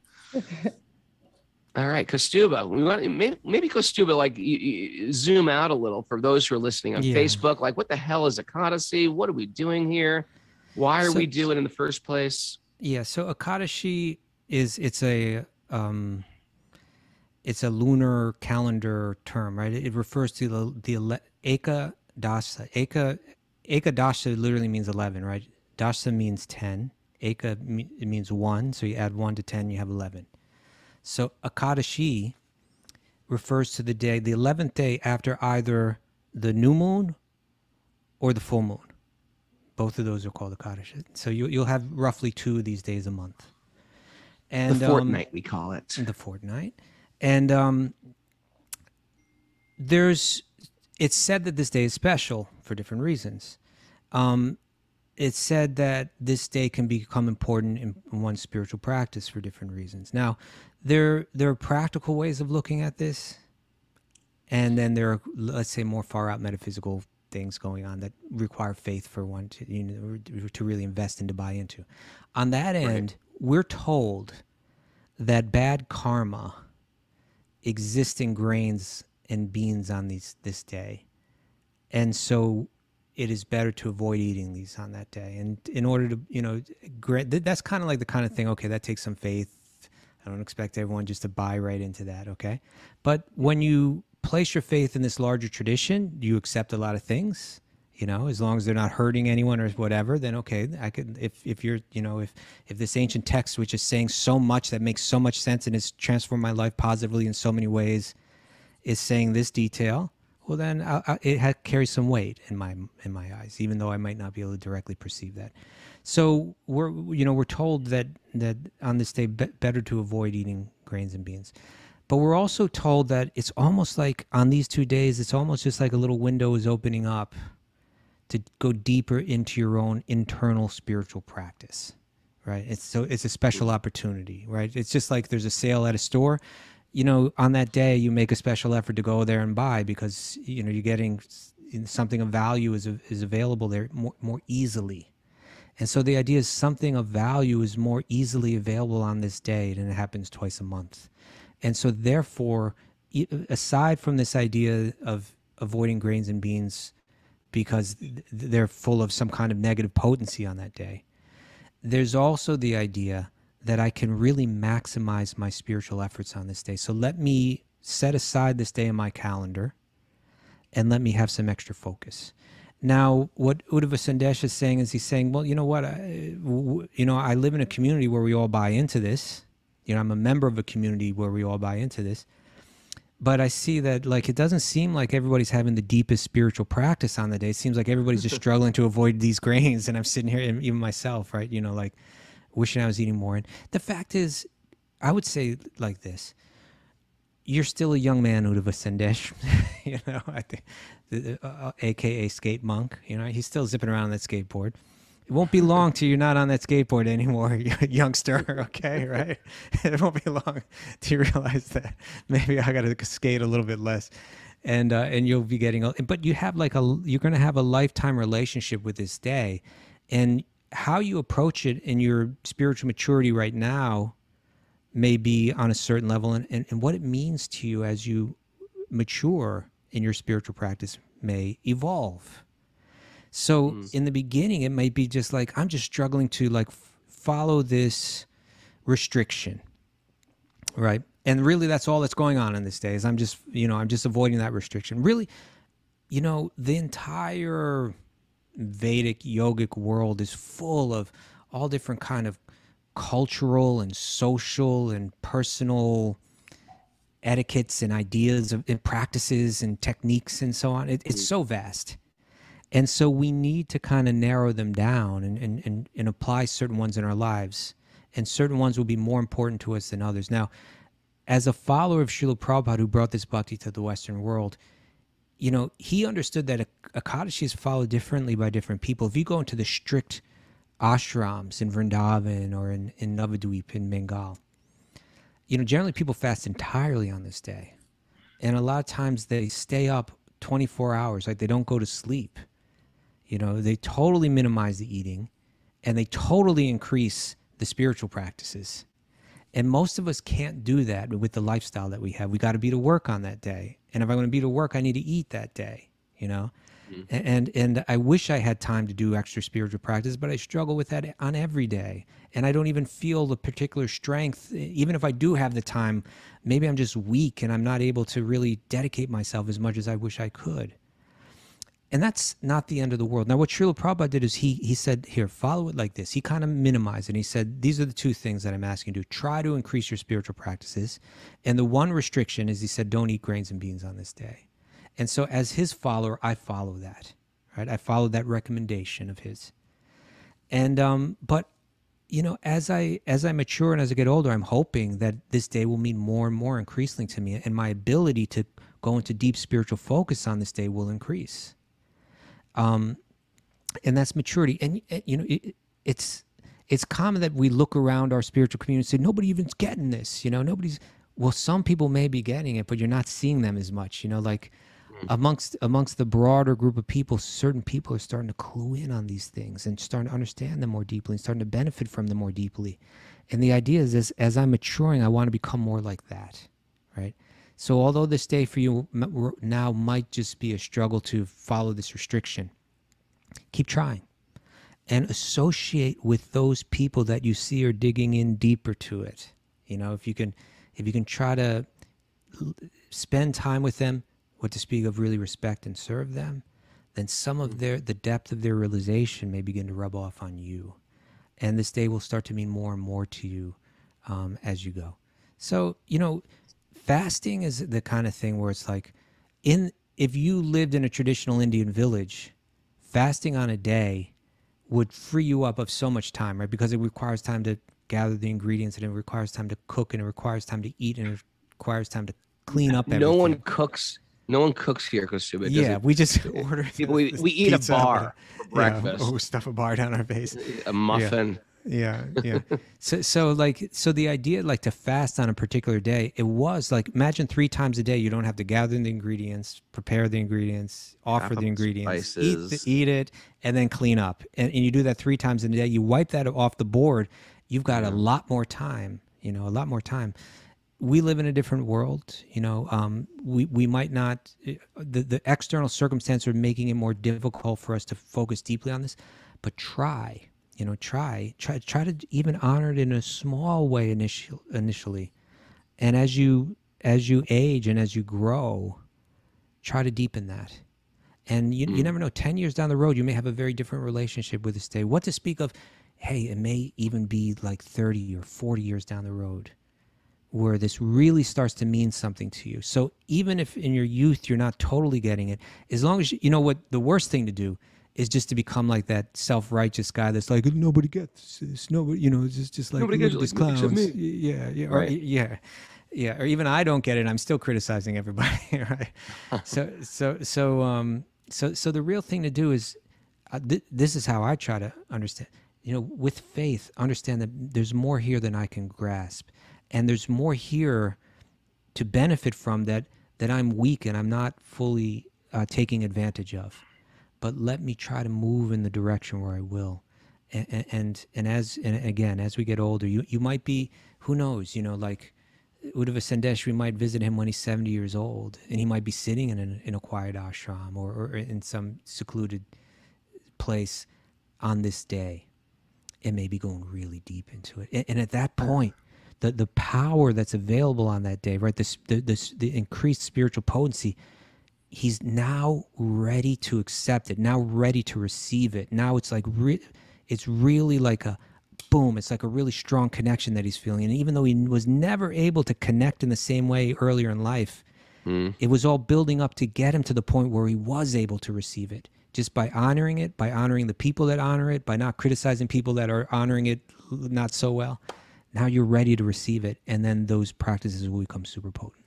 All right, Kaustubha, we want maybe Kaustubha, like you zoom out a little for those who are listening on Facebook. Like, what the hell is Ekadashi? What are we doing here? Why are we doing it in the first place? Yeah, so Ekadashi it's a lunar calendar term, right? It refers to the Ekadashi. Ekadashi literally means 11, right? Dasha means 10. Eka it means 1, so you add 1 to 10, you have 11. So Ekadashi refers to the day, the 11th day after either the new moon or the full moon. Both of those are called Ekadashi. So you'll have roughly 2 of these days a month. And the fortnight, we call it. The fortnight. And it's said that this day is special for different reasons. It's said that this day can become important in one's spiritual practice for different reasons. Now, there are practical ways of looking at this, and then there are, let's say, more far out metaphysical things going on that require faith for one to really invest and to buy into. On that end, we're told that bad karma exists in grains and beans on this day, and so it is better to avoid eating these on that day. And in order to, that's kind of like the kind of thing, okay, that takes some faith. I don't expect everyone just to buy right into that, okay? But when you place your faith in this larger tradition, you accept a lot of things, as long as they're not hurting anyone or whatever, then okay, I could, if you're, if this ancient text, which is saying so much that makes so much sense and has transformed my life positively in so many ways, is saying this detail, well, then it carries some weight in my eyes, even though I might not be able to directly perceive that. So we're told that on this day, better to avoid eating grains and beans. But we're also told that it's almost like on these 2 days, it's almost just like a little window is opening up to go deeper into your own internal spiritual practice, right? It's a special opportunity, right? It's just like there's a sale at a store. On that day, you make a special effort to go there and buy because, you're getting something of value is available there more easily. And so the idea is something of value is more easily available on this day, and it happens twice a month. And so therefore, aside from this idea of avoiding grains and beans because they're full of some kind of negative potency on that day, there's also the idea that I can really maximize my spiritual efforts on this day. So let me set aside this day in my calendar and let me have some extra focus. Now, what Uddhava Sandesh is saying is he's saying, well, you know what, I live in a community where we all buy into this. I'm a member of a community where we all buy into this. But I see that, like, it doesn't seem like everybody's having the deepest spiritual practice on the day. It seems like everybody's just struggling to avoid these grains. And I'm sitting here, and even myself, right, like wishing I was eating more. And the fact is, I would say like this. You're still a young man, Uddhava Sandesh, I think, AKA skate monk, he's still zipping around on that skateboard. It won't be long till you're not on that skateboard anymore, youngster, okay, right? It won't be long till you realize that maybe I got to skate a little bit less. And you'll be getting, but you have you're going to have a lifetime relationship with this day. And how you approach it in your spiritual maturity right now may be on a certain level, and what it means to you as you mature in your spiritual practice may evolve. So in the beginning, it might be just like, I'm just struggling to follow this restriction, right? And really that's all that's going on in this day is I'm just avoiding that restriction. Really, the entire Vedic yogic world is full of all different kind of cultural and social and personal etiquettes and ideas and practices and techniques and so on. It's so vast. And so we need to kind of narrow them down and apply certain ones in our lives. And certain ones will be more important to us than others. Now, as a follower of Srila Prabhupada, who brought this bhakti to the Western world, he understood that Ekadashi is followed differently by different people. If you go into the strict ashrams in Vrindavan or in Navadvip in Bengal, generally people fast entirely on this day. And a lot of times they stay up 24 hours, like they don't go to sleep. They totally minimize the eating and they totally increase the spiritual practices. And most of us can't do that with the lifestyle that we have. We got to be to work on that day. And if I'm going to be to work, I need to eat that day, And I wish I had time to do extra spiritual practice, but I struggle with that on every day. And I don't even feel the particular strength. Even if I do have the time, maybe I'm just weak and I'm not able to really dedicate myself as much as I wish I could. And that's not the end of the world. Now, what Srila Prabhupada did is he said, here, follow it like this. He kind of minimized it. And he said, these are the two things that I'm asking you to do. Try to increase your spiritual practices. And the one restriction is, he said, don't eat grains and beans on this day. And so as his follower, I follow that, right? I follow that recommendation of his. And, but, as I mature and as I get older, I'm hoping that this day will mean more and more increasingly to me, and my ability to go into deep spiritual focus on this day will increase. And that's maturity. And it's common that we look around our spiritual community and say, nobody even's getting this, well, some people may be getting it, but you're not seeing them as much, amongst the broader group of people, certain people are starting to clue in on these things and starting to understand them more deeply and starting to benefit from them more deeply. And the idea is, as I'm maturing, I want to become more like that, right? So although this day for you now might just be a struggle to follow this restriction, keep trying and associate with those people that you see are digging in deeper to it. If you can try to spend time with them, what to speak of really respect and serve them, then some of the depth of their realization may begin to rub off on you. And this day will start to mean more and more to you as you go. So, fasting is the kind of thing where it's like, if you lived in a traditional Indian village, fasting on a day would free you up of so much time, right? Because it requires time to gather the ingredients, and it requires time to cook, and it requires time to eat, and it requires time to clean up everything. No one cooks here, Kaustubha. Yeah, we just order. We eat a bar for breakfast. Yeah, stuff a bar down our face. A muffin. Yeah. So the idea, to fast on a particular day, it was imagine 3 times a day you don't have to gather the ingredients, prepare the ingredients, offer the ingredients, eat it, and then clean up. And you do that 3 times in a day. You wipe that off the board. You've got a lot more time. A lot more time. We live in a different world. We might not. The external circumstances are making it more difficult for us to focus deeply on this, but try. Try to even honor it in a small way initially. And as you age and as you grow, try to deepen that. And you never know, 10 years down the road, you may have a very different relationship with this day. What to speak of, hey, it may even be like 30 or 40 years down the road where this really starts to mean something to you. So even if in your youth you're not totally getting it, as long as you know what the worst thing to do is just to become like that self-righteous guy that's like, nobody gets this, nobody, it's just like, nobody look gets at this like, clown. me. Yeah, Right. or even I don't get it. I'm still criticizing everybody, right? So the real thing to do is, this is how I try to understand. With faith, understand that there's more here than I can grasp, and there's more here to benefit from that I'm weak and I'm not fully taking advantage of. But let me try to move in the direction where I will. And again, as we get older, you might be, who knows, like Uddhava Sandeshri might visit him when he's 70 years old, and he might be sitting in a quiet ashram or in some secluded place on this day. It may be going really deep into it. And at that point, the power that's available on that day, right, the increased spiritual potency, he's now ready to accept it, now ready to receive it. Now it's like, it's really like a boom. It's like a really strong connection that he's feeling. And even though he was never able to connect in the same way earlier in life, it was all building up to get him to the point where he was able to receive it. Just by honoring it, by honoring the people that honor it, by not criticizing people that are honoring it not so well. Now you're ready to receive it. And then those practices will become super potent.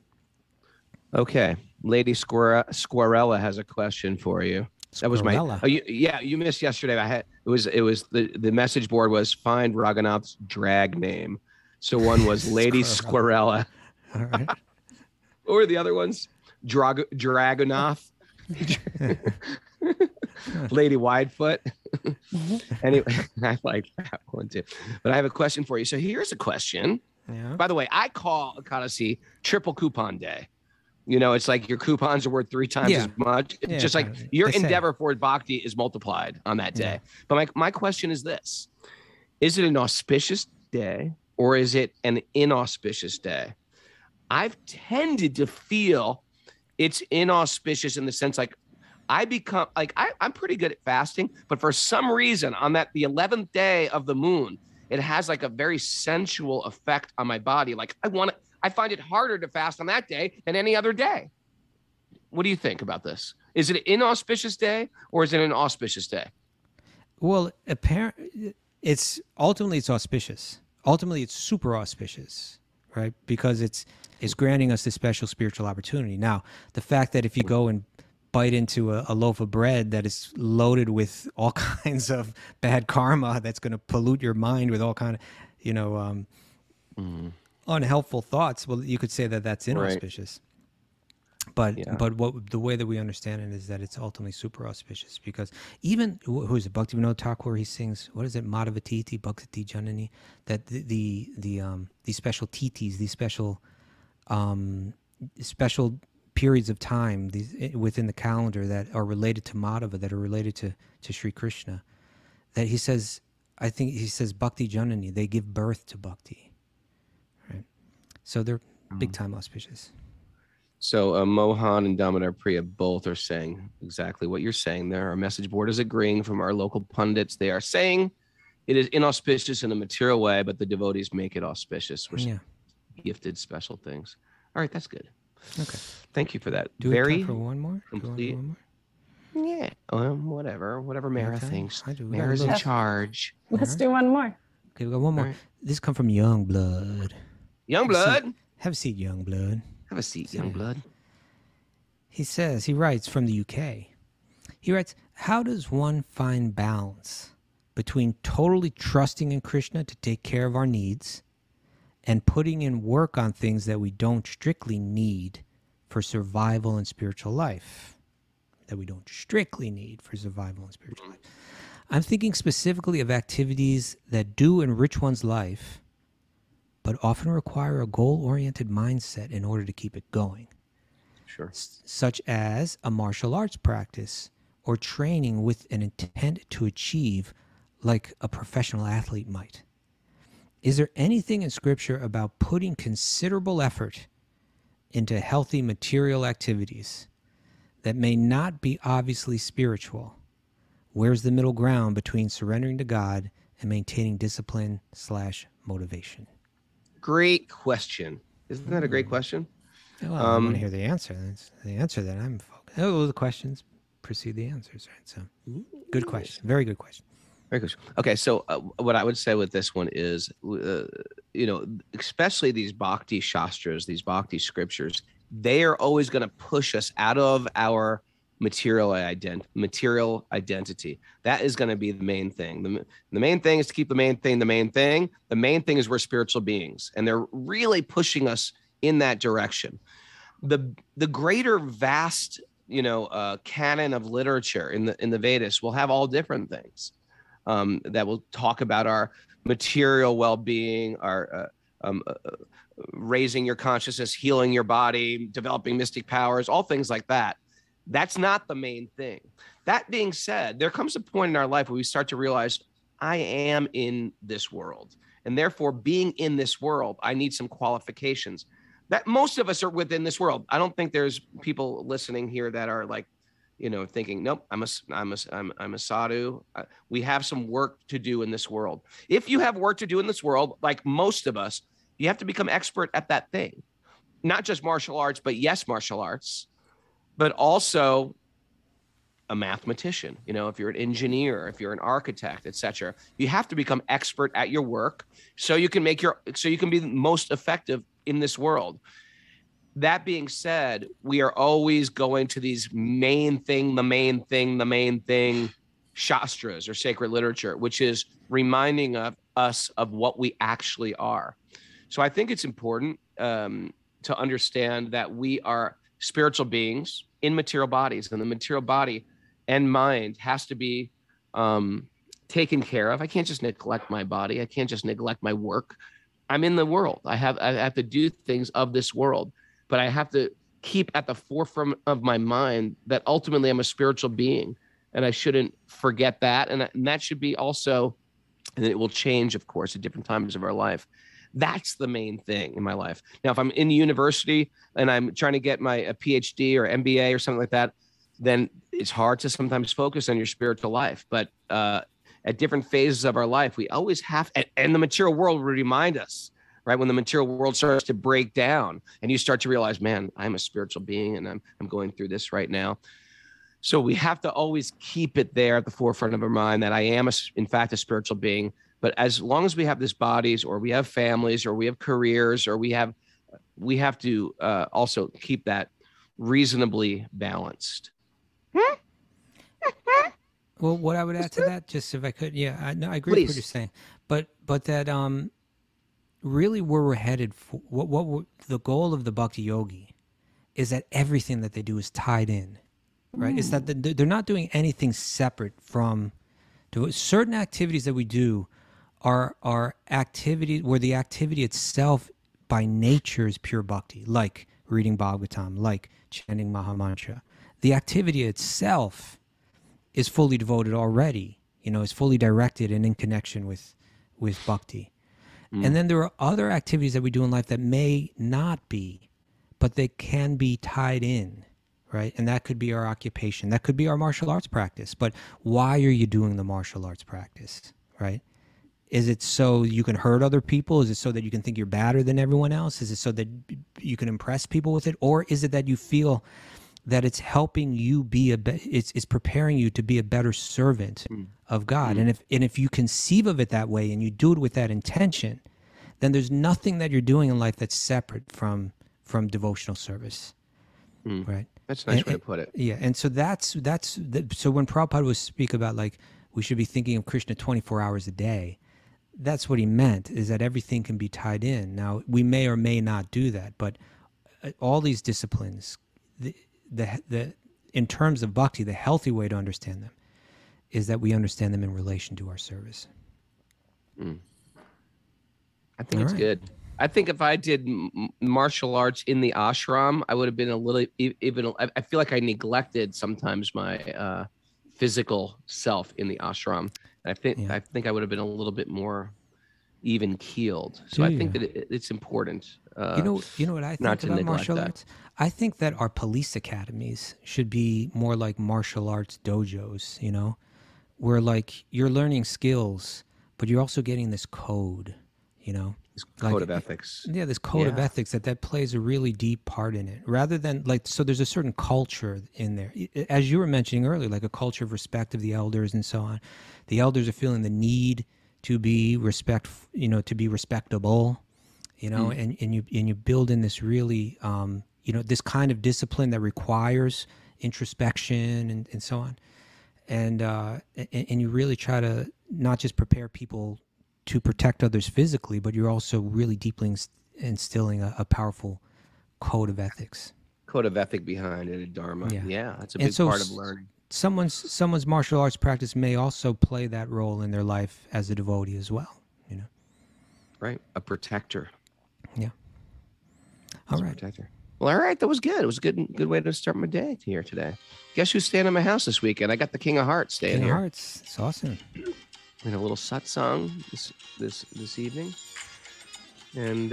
Okay. Lady Squirella has a question for you. That was my, you missed yesterday. It was the message board was find Raghunath's drag name. So one was Lady Squirella. All right. What were the other ones? Dragonath. Lady Widefoot. Anyway, I like that one too. But I have a question for you. So here's a question. Yeah. By the way, I call Ekadashi triple coupon day. It's like your coupons are worth 3 times as much. It's just like your endeavor for bhakti is multiplied on that day. Yeah. But my question is this. Is it an auspicious day or is it an inauspicious day? I've tended to feel it's inauspicious in the sense like I become like I'm pretty good at fasting, but for some reason on the 11th day of the moon, it has like a very sensual effect on my body. Like I find it harder to fast on that day than any other day. What do you think about this? Is it an inauspicious day or is it an auspicious day? Well, it's auspicious. Ultimately, it's super auspicious, right? Because it's granting us this special spiritual opportunity. Now, the fact that if you go and bite into a loaf of bread that is loaded with all kinds of bad karma that's going to pollute your mind with all kind of, unhelpful thoughts, well, you could say that that's inauspicious. Right. But the way that we understand it is that it's ultimately super auspicious, because even who is it, Bhaktivinoda Thakur, he sings, what is it, Madhavatiti Bhakti Janani, that these special titis, these special periods of time within the calendar that are related to Madhava, that are related to Sri Krishna, that he says, I think he says Bhakti Janani, they give birth to bhakti. Right? So they're big time auspicious. So Mohan and Damodar Priya both are saying exactly what you're saying there. Our message board is agreeing from our local pundits. They are saying it is inauspicious in a material way, but the devotees make it auspicious. We're gifted special things. All right, that's good. Okay. Thank you for that. Do Very we have time for one more? Complete. One more? Yeah. Whatever Mara thinks. Mara's in charge. Let's do one more. Okay, we got one more. Right. This come from Youngblood. Youngblood? Have a seat, Youngblood. Have a seat, Youngblood. He writes from the UK. He writes, how does one find balance between totally trusting in Krishna to take care of our needs and putting in work on things that we don't strictly need for survival and spiritual life? I'm thinking specifically of activities that do enrich one's life, but often require a goal-oriented mindset in order to keep it going. Sure. Such as a martial arts practice or training with an intent to achieve, like a professional athlete might. Is there anything in Scripture about putting considerable effort into healthy material activities that may not be obviously spiritual? Where's the middle ground between surrendering to God and maintaining discipline/motivation? Great question. Isn't that a great question? Well, I want to hear the answer. That's the answer that I'm focused. Oh, the questions precede the answers, right? So, good question. Very good question. Very good. Okay, so what I would say with this one is, especially these Bhakti Shastras, these Bhakti scriptures, they are always going to push us out of our material identity. That is going to be the main thing. The main thing is to keep the main thing the main thing. The main thing is we're spiritual beings, and they're really pushing us in that direction. The greater vast, canon of literature in the Vedas will have all different things that will talk about our material well-being, our raising your consciousness, healing your body, developing mystic powers, all things like that. That's not the main thing. That being said, there comes a point in our life where we start to realize I am in this world, and therefore being in this world, I need some qualifications. That most of us are within this world. I don't think there's people listening here that are like, thinking, nope, I'm a sadhu. We have some work to do in this world. If you have work to do in this world, like most of us, you have to become expert at that thing. Not just martial arts, but yes, martial arts, but also a mathematician. If you're an engineer, if you're an architect, etc., you have to become expert at your work so you can be the most effective in this world. That being said, we are always going to these the main thing shastras or sacred literature, which is reminding us of what we actually are. So I think it's important to understand that we are spiritual beings in material bodies, and the material body and mind has to be taken care of. I can't just neglect my body. I can't just neglect my work. I'm in the world. I have to do things of this world, but I have to keep at the forefront of my mind that ultimately I'm a spiritual being, and I shouldn't forget that. And that should be also, and it will change, of course, at different times of our life. That's the main thing in my life. Now, if I'm in university and I'm trying to get a PhD or MBA or something like that, then it's hard to sometimes focus on your spiritual life. But at different phases of our life, we always have, and the material world will remind us, right? When the material world starts to break down and you start to realize, man, I'm a spiritual being and I'm going through this right now. So we have to always keep it there at the forefront of our mind that I am, in fact, a spiritual being. But as long as we have these bodies, or we have families, or we have careers, or we have to also keep that reasonably balanced. Well, what I would add to that, just if I could, I agree with what you're saying, but that really where we're headed for, what the goal of the Bhakti-yogi is that everything that they do is tied in, right? It's that they're not doing anything separate from certain activities that we do. Are activities where the activity itself by nature is pure bhakti, like reading Bhagavatam, like chanting Mahamantra. The activity itself is fully devoted already, is fully directed and in connection with bhakti. And then there are other activities that we do in life that may not be, but they can be tied in, right? And that could be our occupation. That could be our martial arts practice. But why are you doing the martial arts practice, right? Is it so you can hurt other people? Is it so that you can think you're better than everyone else? Is it so that you can impress people with it? Or is it that you feel that it's helping you it's preparing you to be a better servant of God? And if you conceive of it that way and you do it with that intention, then there's nothing that you're doing in life that's separate from devotional service, right? That's a nice way to put it. Yeah, and so so when Prabhupada would speak about like we should be thinking of Krishna 24 hours a day, that's what he meant, is that everything can be tied in. Now, we may or may not do that, but all these disciplines, in terms of bhakti, the healthy way to understand them is that we understand them in relation to our service. I think it's good. I think if I did martial arts in the ashram, I would have been a little, I feel like I neglected sometimes my physical self in the ashram. I think I would have been a little bit more even keeled. So I think that it's important. You know what I think about martial arts? I think that our police academies should be more like martial arts dojos, you know, where like you're learning skills, but you're also getting this code, you know. This code of ethics. Yeah, this code of ethics that plays a really deep part in it. Rather than like, so there's a certain culture in there. As you were mentioning earlier, like a culture of respect of the elders and so on. The elders are feeling the need to be to be respectable, you know, and you build in this really, this kind of discipline that requires introspection and so on. And you really try to not just prepare people to protect others physically, but you're also really deeply instilling a powerful code of ethics. Code of ethic behind it, a dharma. Yeah, that's a big part of learning. Someone's martial arts practice may also play that role in their life as a devotee as well, you know. Right, a protector. Yeah. All right. Protector. Well, all right, that was good. It was a good way to start my day here today. Guess who's staying in my house this weekend? I got the King of Hearts staying here. King of Hearts, it's awesome. And a little satsang this evening. And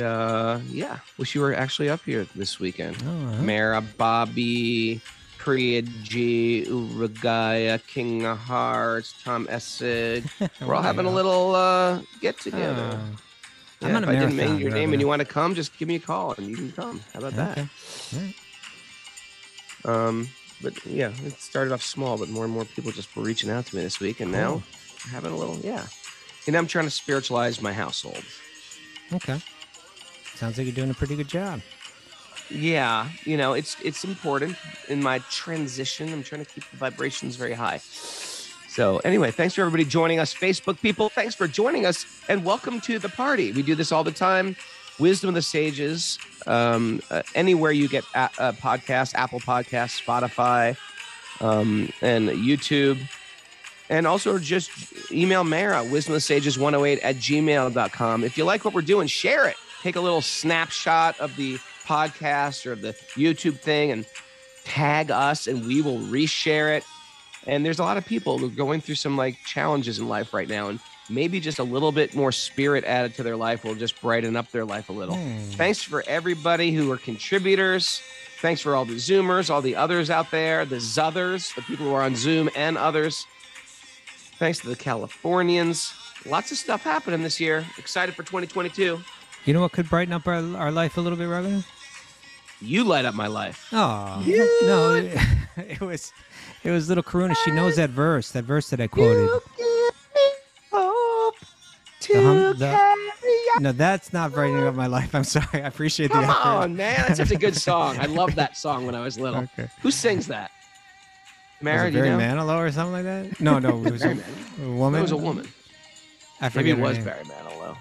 wish you were actually up here this weekend. Mara, Bobby, Priya G, Uragaya, King of Hearts, Tom Essig. We're all having a little get together. I'm on a if I didn't marathon, mention your name and you want to come, just give me a call and you can come. How about that? Okay. All right. But yeah, it started off small, but more and more people just were reaching out to me this week, and now we're having a little, And I'm trying to spiritualize my household. Okay. Sounds like you're doing a pretty good job. Yeah, it's important in my transition. I'm trying to keep the vibrations very high. So anyway, thanks for everybody joining us. Facebook people, thanks for joining us, and welcome to the party. We do this all the time. Wisdom of the Sages, anywhere you get podcasts, Apple Podcasts, Spotify, and YouTube. And also just email Mara, wisdomofthesages108@gmail.com. If you like what we're doing, share it. Take a little snapshot of the podcast or the YouTube thing and tag us, and we will reshare it. And there's a lot of people who are going through some like challenges in life right now, and maybe just a little bit more spirit added to their life will just brighten up their life a little. Thanks for everybody who are contributors. Thanks for all the Zoomers, all the others out there, the Zothers, the people who are on Zoom and others. Thanks to the Californians. Lots of stuff happening this year. Excited for 2022. You know what could brighten up our life a little bit, Raghunath? You light up my life. Oh, no, it was little Karuna. She knows that verse that I quoted. You give me hope to carry. No, that's not brightening up my life. I'm sorry. I appreciate the effort. Come on, man. That's such a good song. I loved that song when I was little. Okay. Who sings that? Mara, was it Barry Manilow or something like that? No, it was a woman. It was a woman. I forget Maybe it was her name. Barry Manilow.